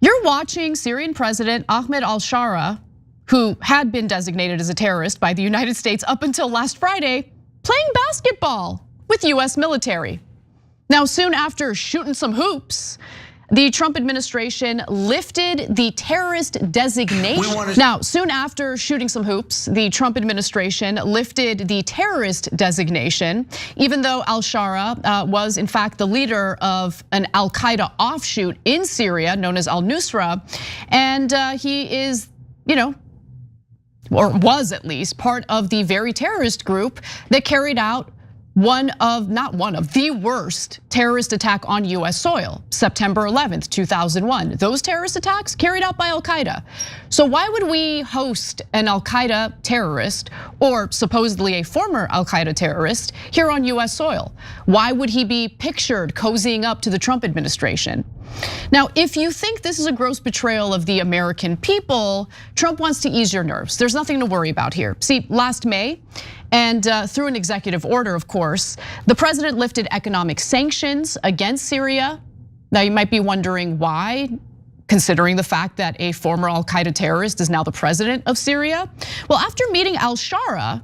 You're watching Syrian President Ahmed Al-Sharaa, who had been designated as a terrorist by the United States up until last Friday, playing basketball with US military. Now, soon after shooting some hoops, the Trump administration lifted the terrorist designation. Now, soon after shooting some hoops, the Trump administration lifted the terrorist designation, even though Al-Sharaa was in fact the leader of an Al-Qaeda offshoot in Syria known as Al-Nusra. And he is, or was at least, part of the very terrorist group that carried out the worst terrorist attack on US soil, September 11th, 2001. Those terrorist attacks carried out by Al-Qaeda. So why would we host an Al-Qaeda terrorist, or supposedly a former Al-Qaeda terrorist, here on US soil? Why would he be pictured cozying up to the Trump administration? Now, if you think this is a gross betrayal of the American people, Trump wants to ease your nerves. There's nothing to worry about here. See, last May, and through an executive order, of course, the president lifted economic sanctions against Syria. Now, you might be wondering why, considering the fact that a former Al-Qaeda terrorist is now the president of Syria. Well, after meeting Al-Sharaa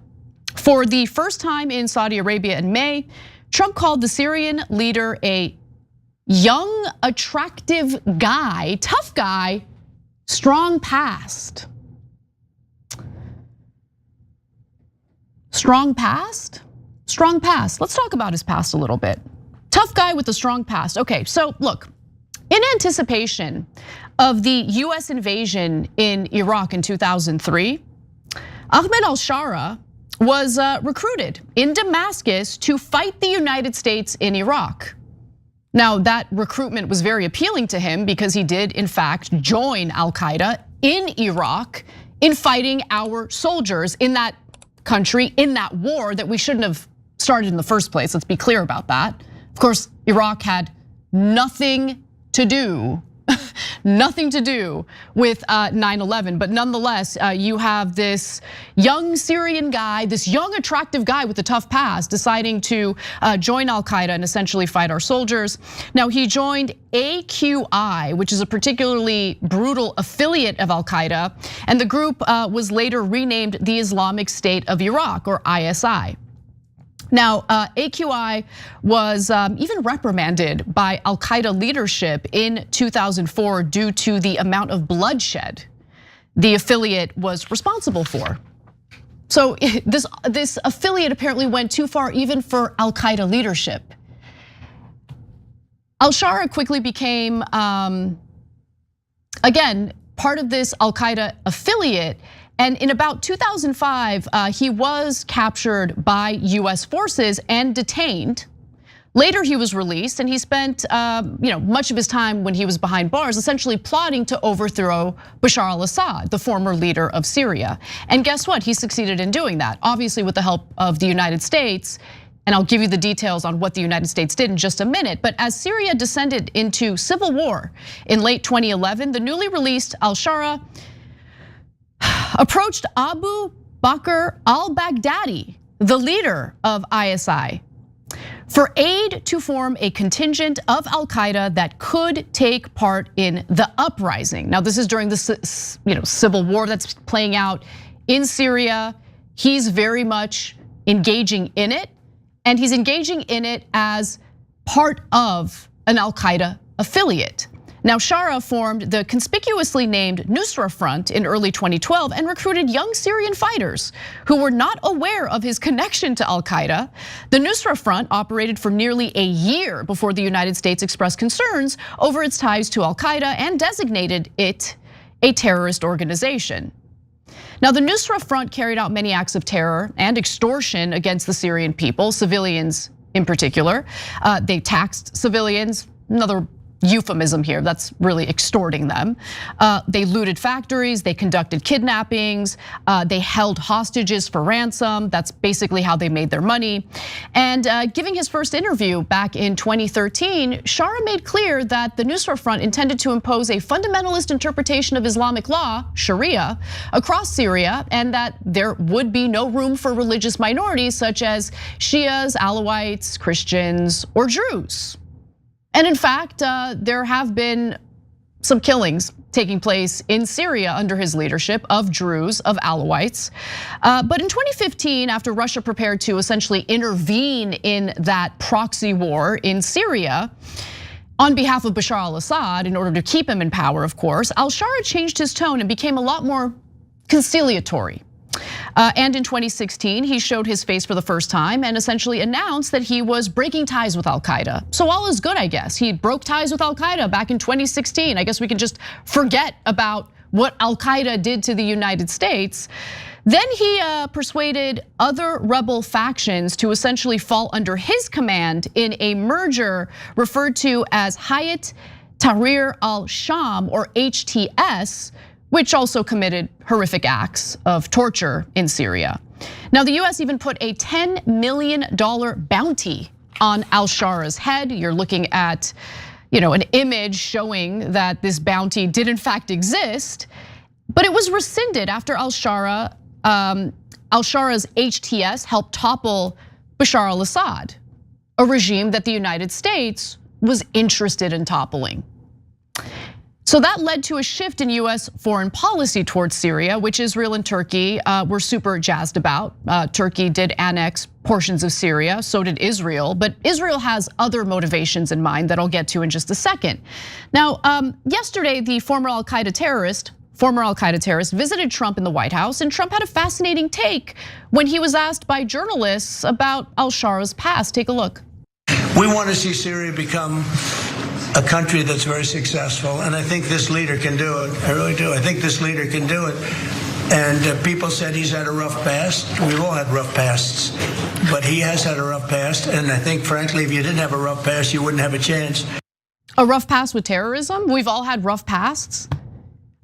for the first time in Saudi Arabia in May, Trump called the Syrian leader a young, attractive guy, tough guy, strong past. Strong past? Strong past. Let's talk about his past a little bit. Tough guy with a strong past. Okay, so look, in anticipation of the US invasion in Iraq in 2003, Ahmed Al-Sharaa was recruited in Damascus to fight the United States in Iraq. Now, that recruitment was very appealing to him because he did, in fact, join Al-Qaeda in Iraq in fighting our soldiers in that country, in that war that we shouldn't have started in the first place. Let's be clear about that. Of course, Iraq had nothing to do with 9/11, but nonetheless, you have this young Syrian guy, this young attractive guy with a tough past deciding to join Al-Qaeda and essentially fight our soldiers. Now, he joined AQI, which is a particularly brutal affiliate of Al-Qaeda, and the group was later renamed the Islamic State of Iraq, or ISI. Now, AQI was even reprimanded by Al-Qaeda leadership in 2004 due to the amount of bloodshed the affiliate was responsible for. So this affiliate apparently went too far even for Al-Qaeda leadership. Al-Sharaa quickly became, again, part of this Al-Qaeda affiliate. And in about 2005, he was captured by US forces and detained. Later, he was released, and he spent much of his time when he was behind bars, essentially plotting to overthrow Bashar al-Assad, the former leader of Syria. And guess what? He succeeded in doing that, obviously with the help of the United States. And I'll give you the details on what the United States did in just a minute. But as Syria descended into civil war in late 2011, the newly released Al-Sharaa approached Abu Bakr al-Baghdadi, the leader of ISI, for aid to form a contingent of Al-Qaeda that could take part in the uprising. Now, this is during the civil war that's playing out in Syria. He's very much engaging in it, and he's engaging in it as part of an Al-Qaeda affiliate. Now, Sharaa formed the conspicuously named Nusra Front in early 2012 and recruited young Syrian fighters who were not aware of his connection to Al-Qaeda. The Nusra Front operated for nearly a year before the United States expressed concerns over its ties to Al-Qaeda and designated it a terrorist organization. Now, the Nusra Front carried out many acts of terror and extortion against the Syrian people, civilians in particular. They taxed civilians, another euphemism here, that's really extorting them. They looted factories, they conducted kidnappings, they held hostages for ransom. That's basically how they made their money. And giving his first interview back in 2013, Sharaa made clear that the Nusra Front intended to impose a fundamentalist interpretation of Islamic law, Sharia, across Syria, and that there would be no room for religious minorities such as Shias, Alawites, Christians, or Druze. And in fact, there have been some killings taking place in Syria under his leadership of Druze, of Alawites. But in 2015, after Russia prepared to essentially intervene in that proxy war in Syria, on behalf of Bashar al-Assad, in order to keep him in power, of course, Al-Sharaa changed his tone and became a lot more conciliatory. And in 2016, he showed his face for the first time and essentially announced that he was breaking ties with Al-Qaeda. So all is good, I guess. He broke ties with Al-Qaeda back in 2016. I guess we can just forget about what Al-Qaeda did to the United States. Then he persuaded other rebel factions to essentially fall under his command in a merger referred to as Hayat Tahrir al-Sham, or HTS, which also committed horrific acts of torture in Syria. Now, the US even put a $10 million bounty on Al-Sharaa's head. You're looking at an image showing that this bounty did in fact exist, but it was rescinded after Al-Shara's HTS helped topple Bashar al-Assad, a regime that the United States was interested in toppling. So that led to a shift in US foreign policy towards Syria, which Israel and Turkey were super jazzed about. Turkey did annex portions of Syria, so did Israel, but Israel has other motivations in mind that I'll get to in just a second. Now, yesterday, the former Al-Qaeda terrorist visited Trump in the White House, and Trump had a fascinating take when he was asked by journalists about Al-Sharaa's past. Take a look. We want to see Syria become a country that's very successful, and I think this leader can do it. I really do. I think this leader can do it. And people said he's had a rough past. We've all had rough pasts, but he has had a rough past. And I think, frankly, if you didn't have a rough past, you wouldn't have a chance. A rough past with terrorism? We've all had rough pasts?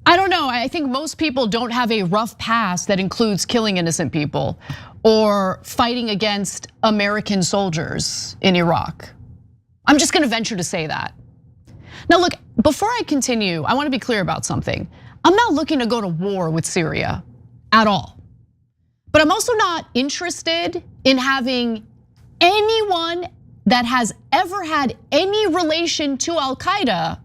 I don't know. I think most people don't have a rough past that includes killing innocent people or fighting against American soldiers in Iraq. I'm just gonna venture to say that. Now look, before I continue, I wanna be clear about something. I'm not looking to go to war with Syria at all. But I'm also not interested in having anyone that has ever had any relation to Al-Qaeda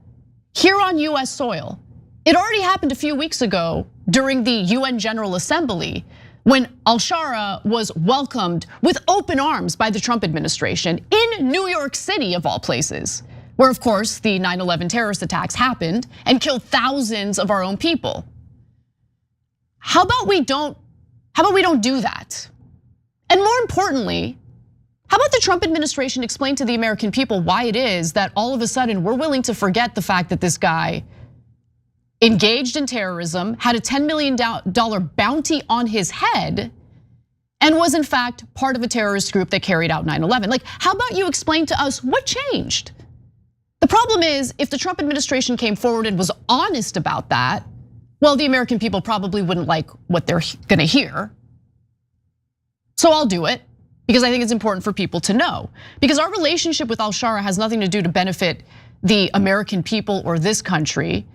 here on US soil. It already happened a few weeks ago during the UN General Assembly when Al-Sharaa was welcomed with open arms by the Trump administration in New York City, of all places, where of course the 9/11 terrorist attacks happened and killed thousands of our own people. How about we don't do that? And more importantly, how about the Trump administration explain to the American people why it is that all of a sudden we're willing to forget the fact that this guy engaged in terrorism, had a $10 million bounty on his head, and was in fact part of a terrorist group that carried out 9/11. Like, how about you explain to us what changed? The problem is, if the Trump administration came forward and was honest about that, well, the American people probably wouldn't like what they're gonna hear. So I'll do it, because I think it's important for people to know. Because our relationship with Al-Sharaa has nothing to do to benefit the American people or this country.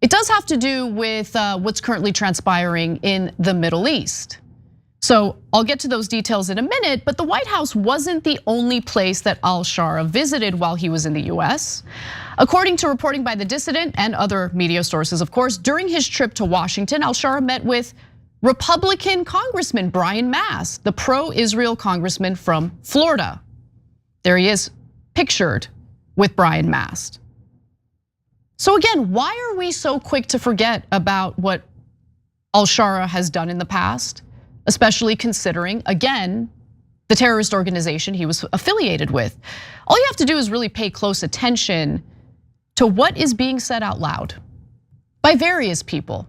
It does have to do with what's currently transpiring in the Middle East. So I'll get to those details in a minute, but the White House wasn't the only place that Al-Sharaa visited while he was in the US. According to reporting by The Dissident and other media sources, of course, during his trip to Washington, Al-Sharaa met with Republican Congressman Brian Mast, the pro-Israel congressman from Florida. There he is, pictured with Brian Mast. So again, why are we so quick to forget about what Al-Sharaa has done in the past, especially considering, again, the terrorist organization he was affiliated with? All you have to do is really pay close attention to what is being said out loud by various people,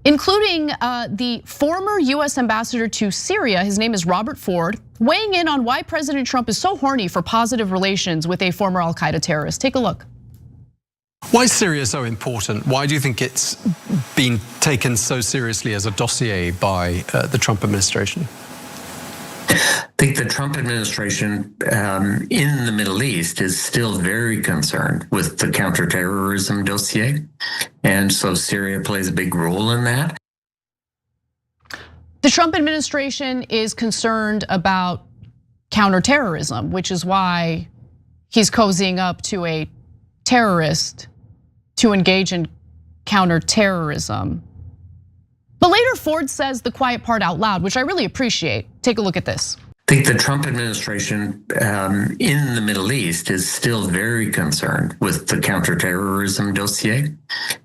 including the former US ambassador to Syria. His name is Robert Ford, weighing in on why President Trump is so horny for positive relations with a former Al-Qaeda terrorist. Take a look. Why is Syria so important? Why do you think it's been taken so seriously as a dossier by the Trump administration? I think the Trump administration in the Middle East is still very concerned with the counterterrorism dossier. And so Syria plays a big role in that. The Trump administration is concerned about counterterrorism, which is why he's cozying up to a terrorist to engage in counterterrorism. But later Ford says the quiet part out loud, which I really appreciate. Take a look at this. I think the Trump administration in the Middle East is still very concerned with the counterterrorism dossier.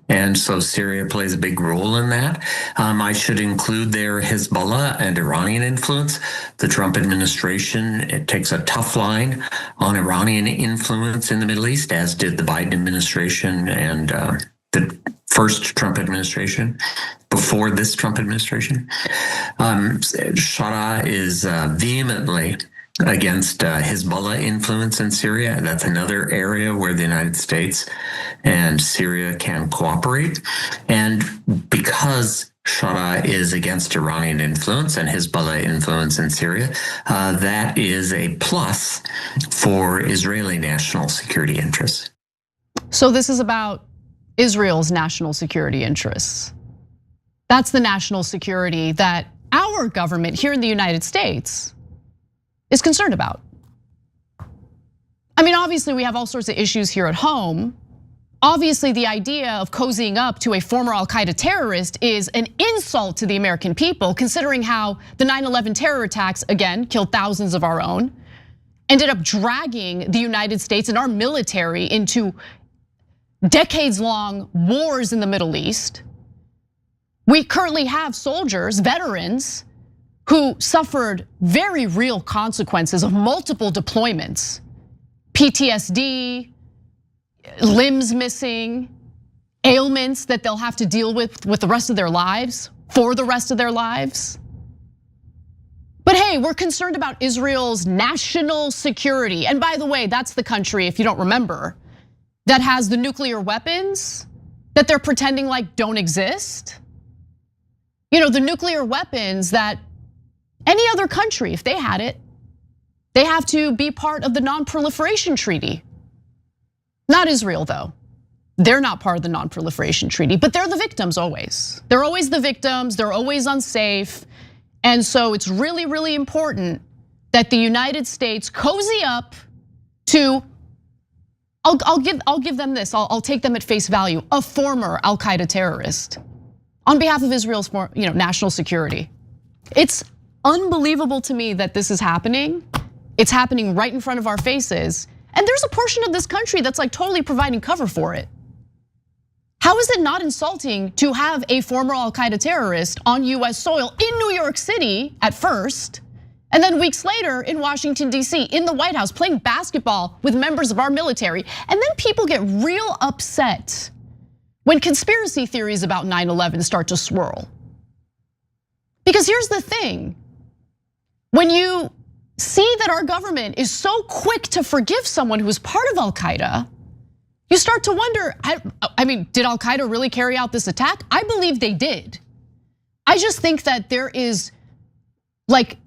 And so Syria plays a big role in that. I should include there Hezbollah and Iranian influence. The Trump administration, it takes a tough line on Iranian influence in the Middle East, as did the Biden administration and the first Trump administration before this Trump administration. Sharaa is vehemently against Hezbollah influence in Syria. That's another area where the United States and Syria can cooperate. And because Sharaa is against Iranian influence and Hezbollah influence in Syria, that is a plus for Israeli national security interests. So this is about Israel's national security interests. That's the national security that our government here in the United States is concerned about. I mean, obviously we have all sorts of issues here at home. Obviously the idea of cozying up to a former Al-Qaeda terrorist is an insult to the American people, considering how the 9/11 terror attacks, again, killed thousands of our own, ended up dragging the United States and our military into decades-long wars in the Middle East. We currently have soldiers, veterans, who suffered very real consequences of multiple deployments. PTSD, limbs missing, ailments that they'll have to deal with the rest of their lives, for the rest of their lives. But hey, we're concerned about Israel's national security. And by the way, that's the country, if you don't remember, that has the nuclear weapons that they're pretending like don't exist. You know, the nuclear weapons that any other country, if they had it, they have to be part of the non-proliferation treaty. Not Israel though. They're not part of the non-proliferation treaty, but they're the victims always. They're always the victims, they're always unsafe. And so it's really, really important that the United States cozy up to, I'll give them this, I'll take them at face value, a former Al-Qaeda terrorist on behalf of Israel's national security. It's unbelievable to me that this is happening. It's happening right in front of our faces. And there's a portion of this country that's like totally providing cover for it. How is it not insulting to have a former Al-Qaeda terrorist on US soil in New York City at first, and then weeks later in Washington, D.C., in the White House, playing basketball with members of our military, and then people get real upset when conspiracy theories about 9/11 start to swirl. Because here's the thing, when you see that our government is so quick to forgive someone who was part of Al-Qaeda, you start to wonder, I mean, did Al-Qaeda really carry out this attack? I believe they did. I just think that there is like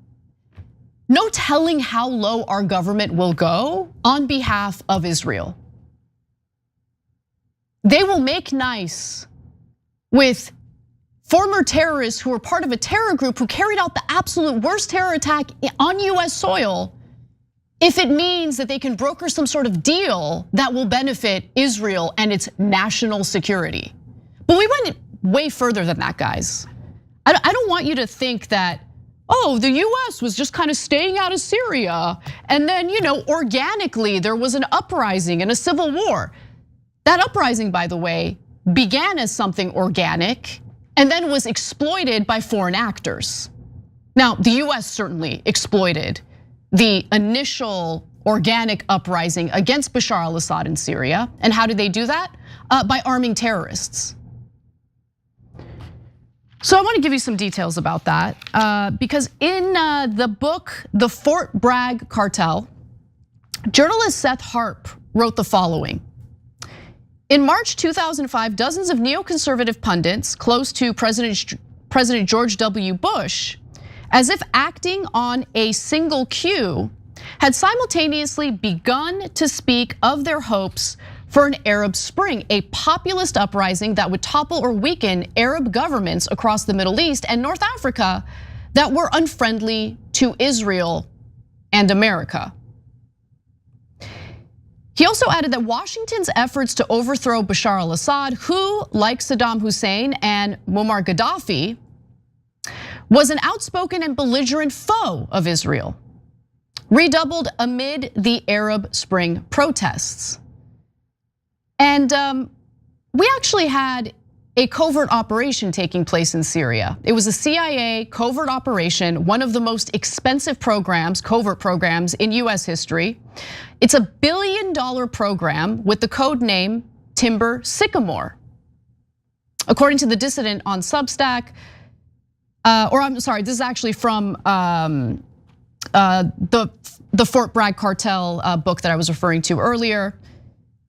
no telling how low our government will go on behalf of Israel. They will make nice with former terrorists who were part of a terror group who carried out the absolute worst terror attack on US soil, if it means that they can broker some sort of deal that will benefit Israel and its national security. But we went way further than that, guys. I don't want you to think that, oh, the US was just kind of staying out of Syria, and then organically there was an uprising and a civil war. That uprising, by the way, began as something organic and then was exploited by foreign actors. Now, the US certainly exploited the initial organic uprising against Bashar al-Assad in Syria. And how did they do that? By arming terrorists. So I want to give you some details about that, because in the book, The Fort Bragg Cartel, journalist Seth Harp wrote the following. In March 2005, dozens of neoconservative pundits close to President George W. Bush, as if acting on a single cue, had simultaneously begun to speak of their hopes for an Arab Spring, a populist uprising that would topple or weaken Arab governments across the Middle East and North Africa that were unfriendly to Israel and America. He also added that Washington's efforts to overthrow Bashar al-Assad, who, like Saddam Hussein and Muammar Gaddafi, was an outspoken and belligerent foe of Israel, redoubled amid the Arab Spring protests. And we actually had a covert operation taking place in Syria. It was a CIA covert operation, one of the most expensive programs, covert programs in US history. It's a $1 billion program with the code name Timber Sycamore. According to the dissident on Substack, or I'm sorry, this is actually from the Fort Bragg cartel book that I was referring to earlier.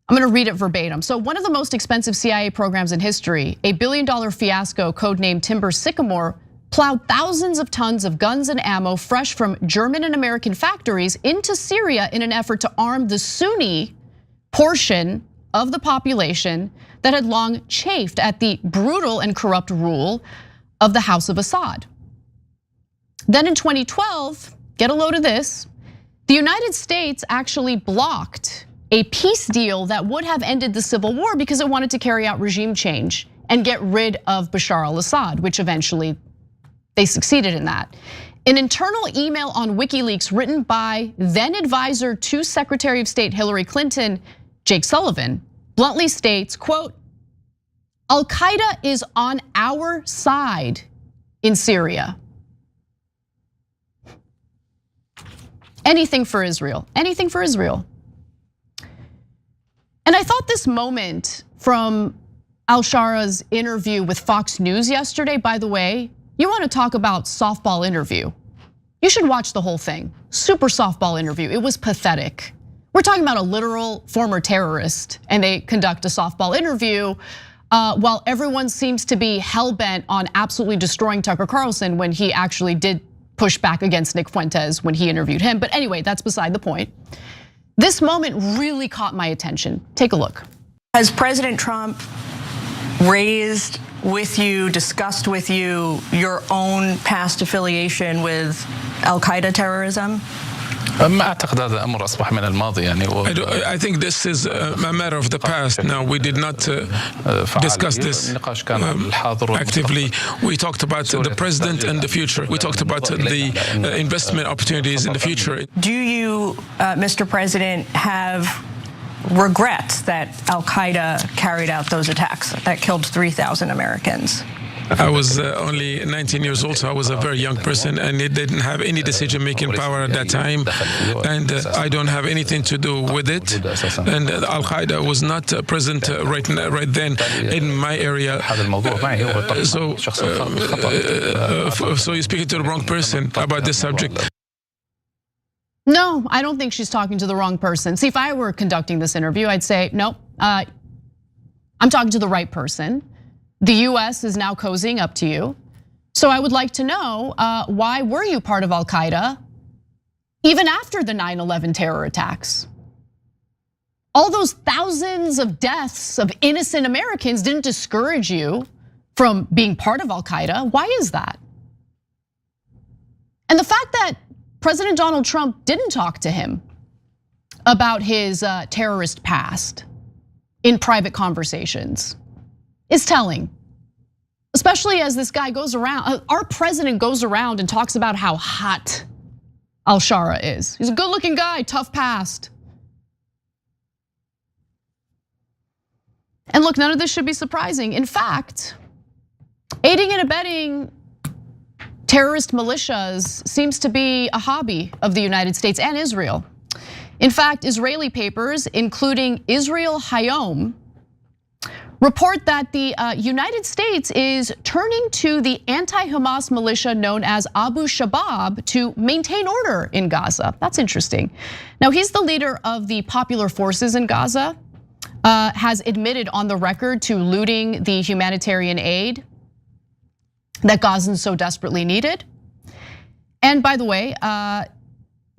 I'm gonna read it verbatim. So one of the most expensive CIA programs in history, a $1 billion fiasco codenamed Timber Sycamore, plowed thousands of tons of guns and ammo fresh from German and American factories into Syria in an effort to arm the Sunni portion of the population that had long chafed at the brutal and corrupt rule of the House of Assad. Then in 2012, get a load of this, the United States actually blocked a peace deal that would have ended the civil war because it wanted to carry out regime change and get rid of Bashar al-Assad, which eventually they succeeded in that. An internal email on WikiLeaks written by then advisor to Secretary of State Hillary Clinton, Jake Sullivan, bluntly states, quote, Al-Qaeda is on our side in Syria. Anything for Israel, anything for Israel. And I thought this moment from Al-Sharaa's interview with Fox News yesterday, by the way, you wanna talk about softball interview. You should watch the whole thing. Super softball interview, it was pathetic. We're talking about a literal former terrorist and they conduct a softball interview while everyone seems to be hell-bent on absolutely destroying Tucker Carlson when he actually did push back against Nick Fuentes when he interviewed him. But anyway, that's beside the point. This moment really caught my attention. Take a look. Has President Trump raised with you, discussed with you, your own past affiliation with Al-Qaeda terrorism? ما أعتقد هذا أمر أصبح من الماضي يعني. I think this is a matter of the past. Now, we did not discuss this actively. We talked about the president and the future. We talked about the investment opportunities in the future. Do you, Mr. President, have regrets that Al-Qaeda carried out those attacks that killed 3,000 Americans? I was only 19 years old, so I was a very young person, and it didn't have any decision-making power at that time, and I don't have anything to do with it. And Al-Qaeda was not present right then in my area. So you're speaking to the wrong person about this subject. No, I don't think she's talking to the wrong person. See, if I were conducting this interview, I'd say, no, I'm talking to the right person. The US is now cozying up to you. So I would like to know, why were you part of Al-Qaeda even after the 9/11 terror attacks? All those thousands of deaths of innocent Americans didn't discourage you from being part of Al-Qaeda. Why is that? And the fact that President Donald Trump didn't talk to him about his terrorist past in private conversations is telling, especially as this guy goes around, our president goes around and talks about how hot Al-Sharaa is. He's a good looking guy, tough past. And look, none of this should be surprising. In fact, aiding and abetting terrorist militias seems to be a hobby of the United States and Israel. In fact, Israeli papers, including Israel Hayom, report that the United States is turning to the anti-Hamas militia known as Abu Shabab to maintain order in Gaza. That's interesting. Now, he's the leader of the popular forces in Gaza, has admitted on the record to looting the humanitarian aid that Gazans so desperately needed. And by the way,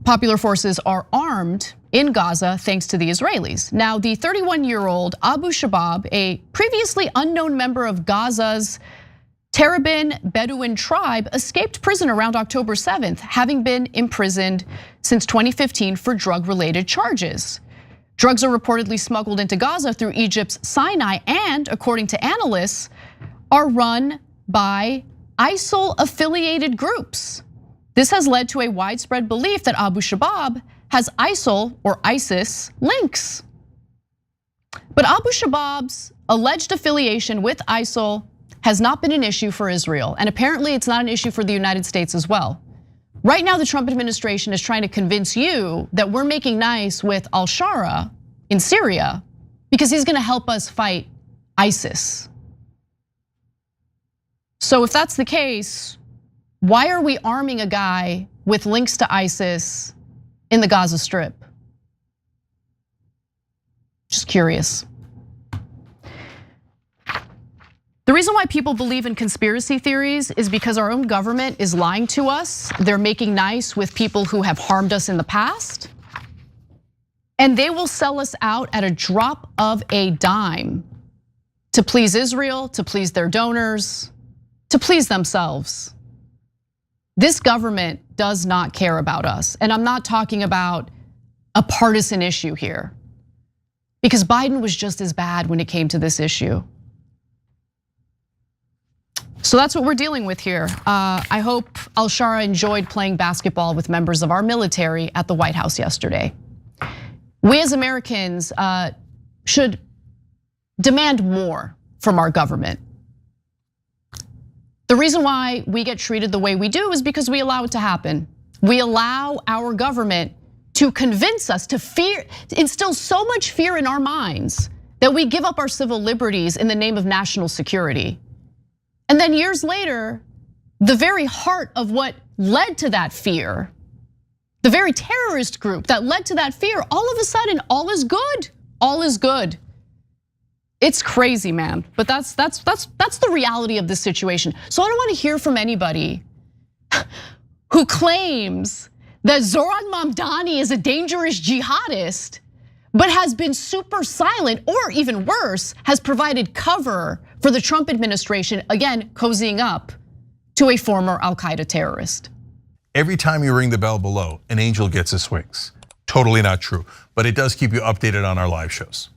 popular forces are armed in Gaza thanks to the Israelis. Now, the 31-year-old Abu Shabab, a previously unknown member of Gaza's Terabin Bedouin tribe, escaped prison around October 7th, having been imprisoned since 2015 for drug-related charges. Drugs are reportedly smuggled into Gaza through Egypt's Sinai and, according to analysts, are run by ISIL-affiliated groups. This has led to a widespread belief that Abu Shabaab has ISIL or ISIS links. But Abu Shabaab's alleged affiliation with ISIL has not been an issue for Israel, and apparently it's not an issue for the United States as well. Right now, the Trump administration is trying to convince you that we're making nice with Al-Sharaa in Syria because he's gonna help us fight ISIS. So if that's the case, why are we arming a guy with links to ISIS in the Gaza Strip? Just curious. The reason why people believe in conspiracy theories is because our own government is lying to us. They're making nice with people who have harmed us in the past. And they will sell us out at a drop of a dime to please Israel, to please their donors, to please themselves. This government does not care about us. And I'm not talking about a partisan issue here, because Biden was just as bad when it came to this issue. So that's what we're dealing with here. I hope Al-Sharaa enjoyed playing basketball with members of our military at the White House yesterday. We as Americans should demand more from our government. The reason why we get treated the way we do is because we allow it to happen. We allow our government to convince us, to instill so much fear in our minds that we give up our civil liberties in the name of national security. And then years later, the very heart of what led to that fear, the very terrorist group that led to that fear, all of a sudden, all is good. All is good. It's crazy, man. But that's the reality of this situation. So I don't want to hear from anybody who claims that Zoran Mamdani is a dangerous jihadist, but has been super silent, or even worse, has provided cover for the Trump administration, again, cozying up to a former Al-Qaeda terrorist. Every time you ring the bell below, an angel gets his wings. Totally not true, but it does keep you updated on our live shows.